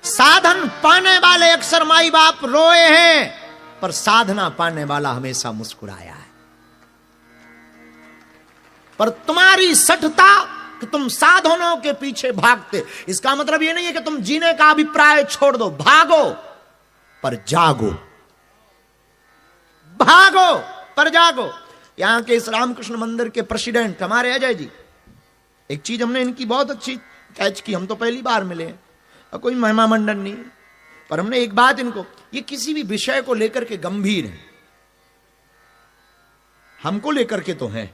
साधन पाने वाले अक्सर माई बाप रोए हैं, पर साधना पाने वाला हमेशा मुस्कुराया है। पर तुम्हारी सठता कि तुम साधनों के पीछे भागते, इसका मतलब यह नहीं है कि तुम जीने का अभिप्राय छोड़ दो। भागो पर जागो, भागो पर जागो। यहां के इस रामकृष्ण मंदिर के प्रेसिडेंट हमारे अजय जी, एक चीज हमने इनकी बहुत अच्छी कैच की। हम तो पहली बार मिले हैं और कोई महिमा मंडन नहीं, पर हमने एक बात इनको, ये किसी भी विषय को लेकर के गंभीर है, हमको लेकर के तो है,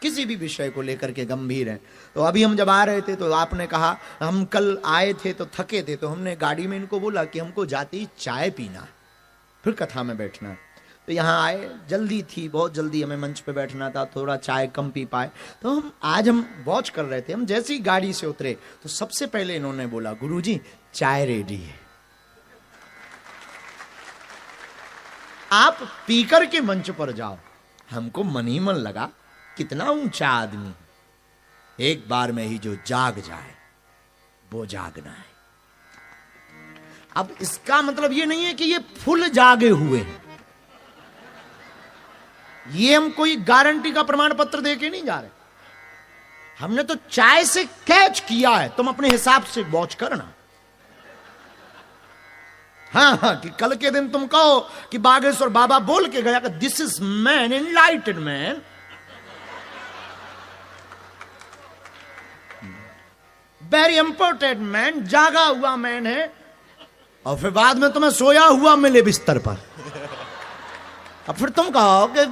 किसी भी विषय को लेकर के गंभीर है। तो अभी हम जब आ रहे थे तो आपने कहा, हम कल आए थे तो थके थे, तो हमने गाड़ी में इनको बोला कि हमको जाते ही चाय पीना, फिर कथा में बैठना। तो यहाँ आए, जल्दी थी, बहुत जल्दी हमें मंच पे बैठना था, थोड़ा चाय कम पी पाए। तो हम वॉच कर रहे थे, हम जैसे ही गाड़ी से उतरे तो सबसे पहले इन्होंने बोला, गुरुजी चाय रेडी है, आप पीकर के मंच पर जाओ। हमको मन ही मन लगा कितना ऊंचा आदमी, एक बार में ही जो जाग जाए वो जागना है। अब इसका मतलब ये नहीं है कि ये फुल जागे हुए हैं, ये हम कोई गारंटी का प्रमाण पत्र देके नहीं जा रहे, हमने तो चाय से कैच किया है। तुम अपने हिसाब से वॉच करना। हाँ, कि कल के दिन तुम कहो कि बागेश्वर बाबा बोल के गया कि this is man, एनलाइटेड man, very important man, जागा हुआ मैन है, और फिर बाद में तुम्हें सोया हुआ मिले बिस्तर पर, अब फिर तुम कहो कि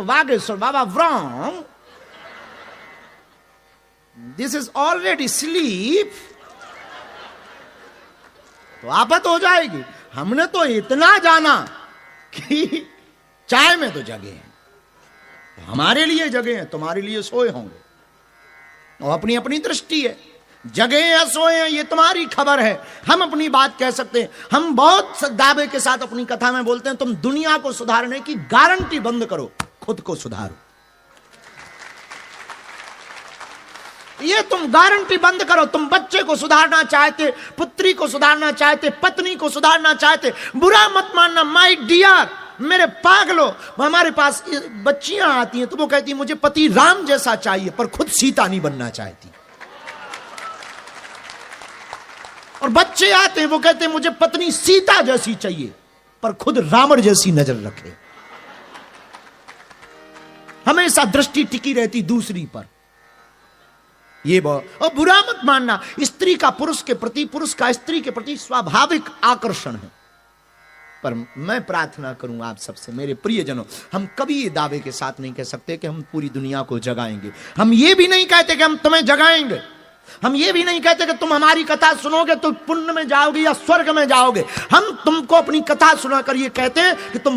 बागेश्वर बाबा wrong, this is already sleep, तो आफत हो जाएगी। हमने तो इतना जाना कि चाय में तो जगे हैं, तो हमारे लिए जगे हैं, तुम्हारे लिए सोए होंगे, और अपनी अपनी दृष्टि है, जगे या सोए हैं ये तुम्हारी खबर है। हम अपनी बात कह सकते हैं, हम बहुत दावे के साथ अपनी कथा में बोलते हैं, तुम दुनिया को सुधारने की गारंटी बंद करो, खुद को सुधारो। ये तुम गारंटी बंद करो। तुम बच्चे को सुधारना चाहते, पुत्री को सुधारना चाहते, पत्नी को सुधारना चाहते, बुरा मत मानना माय डियर, मेरे पागलो। हमारे पास बच्चियां आती हैं तो वो कहती मुझे पति राम जैसा चाहिए, पर खुद सीता नहीं बनना चाहती, और बच्चे आते हैं वो कहते हैं मुझे पत्नी सीता जैसी चाहिए, पर खुद रावण जैसी नजर रखे। हमेशा दृष्टि टिकी रहती दूसरी पर। ये और बुरा मत मानना, स्त्री का पुरुष के प्रति, पुरुष का स्त्री के प्रति स्वाभाविक आकर्षण है, पर मैं प्रार्थना करूं आप सबसे, मेरे प्रियजनों, हम कभी ये दावे के साथ नहीं कह सकते कि हम पूरी दुनिया को जगाएंगे। हम ये भी नहीं कहते कि हम तुम्हें जगाएंगे, हम ये भी नहीं कहते कि तुम हमारी कथा सुनोगे तो पुण्य में जाओगे या स्वर्ग में जाओगे। हम तुमको अपनी कथा सुनाकर ये कहते हैं कि तुम